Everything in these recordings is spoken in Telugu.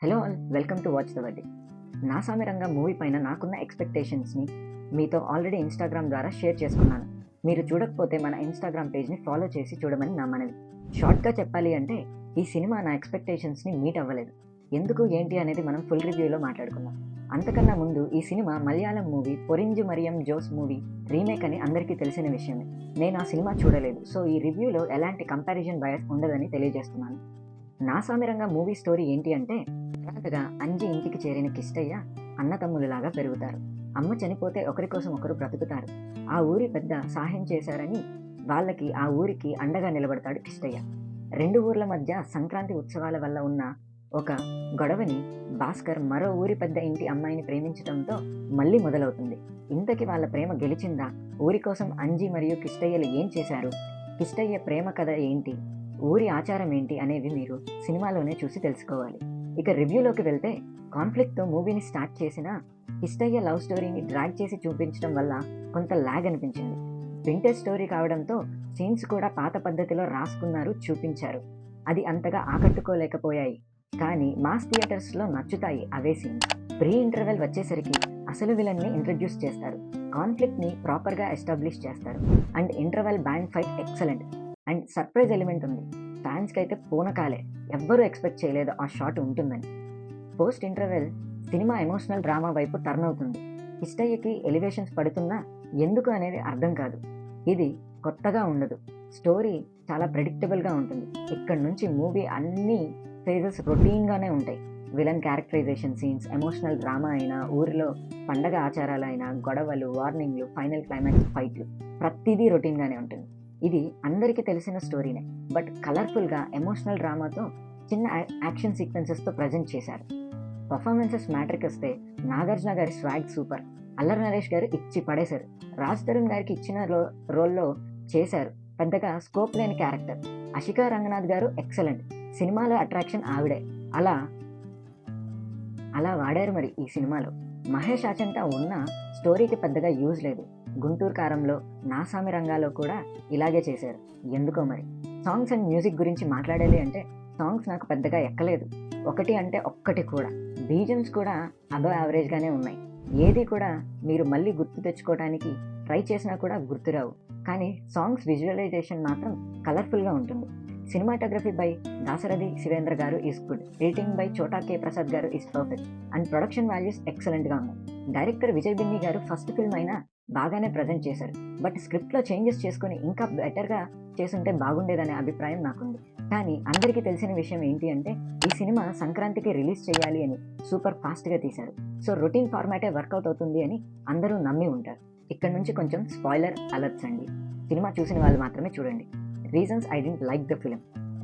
Hello all, welcome to watch the verdict. నా సామిరంగా మూవీ పైన నాకున్న ఎక్స్పెక్టేషన్స్ని మీతో ఆల్రెడీ ఇన్స్టాగ్రామ్ ద్వారా షేర్ చేసుకున్నాను. మీరు చూడకపోతే మన ఇన్స్టాగ్రామ్ పేజ్ని ఫాలో చేసి చూడమని నా మనవి. షార్ట్గా చెప్పాలి అంటే ఈ సినిమా నా ఎక్స్పెక్టేషన్స్ని మీట్ అవ్వలేదు. ఎందుకు ఏంటి అనేది మనం ఫుల్ రివ్యూలో మాట్లాడుకుందాం. అంతకన్నా ముందు ఈ cinema Malayalam movie Porinju Mariam Jose movie remake అని అందరికీ తెలిసిన విషయమే. నేను ఆ సినిమా చూడలేదు, సో ఈ రివ్యూలో ఎలాంటి కంపారిజన్ బయాస్ ఉండదని తెలియజేస్తున్నాను. నా సామిరంగా మూవీ స్టోరీ ఏంటి అంటే, మొదటగా అంజి ఇంటికి చేరిన కిష్టయ్య అన్నతమ్ములలాగా పెరుగుతారు. అమ్మ చనిపోతే ఒకరి కోసం ఒకరు బ్రతుకుతారు. ఆ ఊరి పెద్ద సహాయం చేశారని వాళ్ళకి ఆ ఊరికి అండగా నిలబడతాడు కిష్టయ్య. రెండు ఊర్ల మధ్య సంక్రాంతి ఉత్సవాల వల్ల ఉన్న ఒక గొడవని భాస్కర్ మరో ఊరి పెద్ద ఇంటి అమ్మాయిని ప్రేమించడంతో మళ్ళీ మొదలవుతుంది. ఇంతకి వాళ్ళ ప్రేమ గెలిచిందా? ఊరి కోసం అంజి మరియు కిష్టయ్యలు ఏం చేశారు? కిష్టయ్య ప్రేమ కథ ఏంటి? ఊరి ఆచారం ఏంటి అనేవి మీరు సినిమాలోనే చూసి తెలుసుకోవాలి. ఇక రివ్యూలోకి వెళ్తే, కాన్ఫ్లిక్ట్తో మూవీని స్టార్ట్ చేసిన కిష్టయ్య లవ్ స్టోరీని డ్రాగ్ చేసి చూపించడం వల్ల కొంత లాగ్ అనిపించింది. వింటేజ్ స్టోరీ కావడంతో సీన్స్ కూడా పాత పద్ధతిలో రాసుకున్నారు, చూపించారు. అది అంతగా ఆకట్టుకోలేకపోయాయి. కానీ మాస్ థియేటర్స్లో నచ్చుతాయి అవే సీన్స్. ప్రీ ఇంటర్వెల్ వచ్చేసరికి అసలు విలన్ని ఇంట్రడ్యూస్ చేస్తారు, కాన్ఫ్లిక్ట్ని ప్రాపర్గా ఎస్టాబ్లిష్ చేస్తారు. And interval bang fight excellent. And surprise element ఉంది. ఫ్యాన్స్కి అయితే పూనకాలే, ఎవ్వరూ ఎక్స్పెక్ట్ చేయలేదు ఆ షాట్ ఉంటుందని. Post interval cinema emotional drama వైపు టర్న్ అవుతుంది. కిష్టయ్యకి ఎలివేషన్స్ పడుతున్నా ఎందుకు అనేది అర్థం కాదు. ఇది కొత్తగా ఉండదు. స్టోరీ చాలా ప్రెడిక్టబుల్గా ఉంటుంది. ఇక్కడ నుంచి మూవీ అన్ని ఫేజెస్ రొటీన్గానే ఉంటాయి. Villain characterization scenes, emotional drama అయినా, ఊరిలో పండగ ఆచారాలైనా, గొడవలు, వార్నింగ్లు, ఫైనల్ క్లైమాక్స్, ఫైట్లు, ప్రతిదీ రొటీన్గానే ఉంటుంది. ఇది అందరికీ తెలిసిన స్టోరీనే, బట్ కలర్ఫుల్గా ఎమోషనల్ డ్రామాతో చిన్న యాక్షన్ సీక్వెన్సెస్తో ప్రజెంట్ చేశారు. పర్ఫార్మెన్సెస్ మ్యాటర్కి వస్తే, నాగార్జున గారి స్వాగ్ సూపర్. అల్లరి నరేష్ గారు ఇచ్చి పడేశారు. రాజ్ తరుణ్ గారికి ఇచ్చిన రోల్లో చేశారు, పెద్దగా స్కోప్ లేని క్యారెక్టర్. అషికా రంగనాథ్ గారు ఎక్సలెంట్. సినిమాలో అట్రాక్షన్ ఆవిడే. అలా వాడారు మరి ఈ సినిమాలో. మహేష్ ఆచంట ఉన్న స్టోరీకి పెద్దగా యూజ్ లేదు. గుంటూరు కారంలో, నా సామి రంగాలో కూడా ఇలాగే చేశారు, ఎందుకో మరి. సాంగ్స్ అండ్ మ్యూజిక్ గురించి మాట్లాడాలి అంటే, సాంగ్స్ నాకు పెద్దగా ఎక్కలేదు. ఒకటి అంటే ఒక్కటి కూడా. బీజిఎమ్స్ కూడా అబవ్ యావరేజ్గానే ఉన్నాయి. ఏది కూడా మీరు మళ్ళీ గుర్తు తెచ్చుకోవడానికి ట్రై చేసినా కూడా గుర్తురావు. కానీ సాంగ్స్ విజువలైజేషన్ మాత్రం కలర్ఫుల్గా ఉంటుంది. సినిమాటోగ్రఫీ బై దాశరథి శివేంద్ర గారు ఈస్ గుడ్. ఎడిటింగ్ బై చోటా కే ప్రసాద్ గారు is perfect. And production values ఎక్సలెంట్గా ఉన్నాయి. డైరెక్టర్ విజయ్ బిన్ని గారు ఫస్ట్ ఫిల్మ్ అయినా బాగానే ప్రజెంట్ చేశారు, బట్ స్క్రిప్ట్లో చేంజెస్ చేసుకొని ఇంకా బెటర్గా చేసుంటే బాగుండేదనే అభిప్రాయం నాకుంది. కానీ అందరికీ తెలిసిన విషయం ఏంటి అంటే, ఈ సినిమా సంక్రాంతికి రిలీజ్ చేయాలి అని సూపర్ ఫాస్ట్గా తీశారు. సో రొటీన్ ఫార్మాటే వర్కౌట్ అవుతుంది అని అందరూ నమ్మి ఉంటారు. ఇక్కడ నుంచి కొంచెం స్పాయిలర్ అలర్ట్స్ అండి. సినిమా చూసిన వాళ్ళు మాత్రమే చూడండి. Reasons I didn't like the film.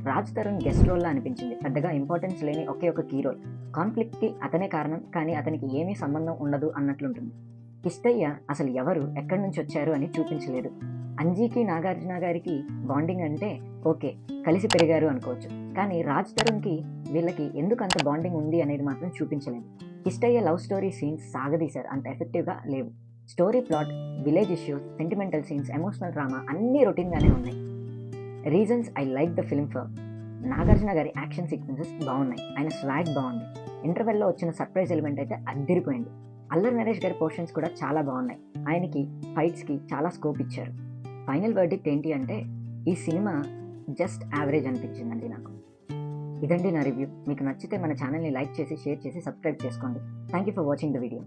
Raj Tarun guest రోల్లా అనిపించింది, పెద్దగా ఇంపార్టెన్స్ లేని ఒకే ఒక కీ రోల్. కాన్ఫ్లిక్ట్కి అతనే కారణం, కానీ అతనికి ఏమీ సంబంధం ఉండదు అన్నట్లుంటుంది. కిష్టయ్య అసలు ఎవరు, ఎక్కడి నుంచి వచ్చారు అని చూపించలేదు. అంజీకి నాగార్జున గారికి బాండింగ్ అంటే ఓకే, కలిసి పెరిగారు అనుకోవచ్చు. కానీ రాజ్ తరుణ్కి వీళ్ళకి ఎందుకు అంత బాండింగ్ ఉంది అనేది మాత్రం చూపించలేదు. కిష్టయ్య లవ్ స్టోరీ సీన్స్ సాగదీశారు, అంత ఎఫెక్టివ్గా లేవు. Story plot, village issues, sentimental scenes, emotional drama అన్నీ రొటీన్గానే ఉన్నాయి. Reasons I like the film for: Nagarjuna గారి యాక్షన్ సీక్వెన్సెస్ బాగున్నాయి, ఆయన స్వాగ్ బాగుంది. ఇంటర్వెల్లో వచ్చిన సర్ప్రైజ్ ఎలిమెంట్ అయితే అద్దిరిపోయింది. అల్లరి నరేష్ గారి పోర్షన్స్ కూడా చాలా బాగున్నాయి. ఆయనకి ఫైట్స్కి చాలా స్కోప్ ఇచ్చారు. ఫైనల్ వర్డిక్ట్ ఏంటి అంటే, ఈ సినిమా జస్ట్ యావరేజ్ అనిపించిందండి నాకు. ఇదండి నా రివ్యూ. మీకు నచ్చితే మన ఛానల్ని లైక్ చేసి, షేర్ చేసి, సబ్స్క్రైబ్ చేసుకోండి. Thank you for watching the video.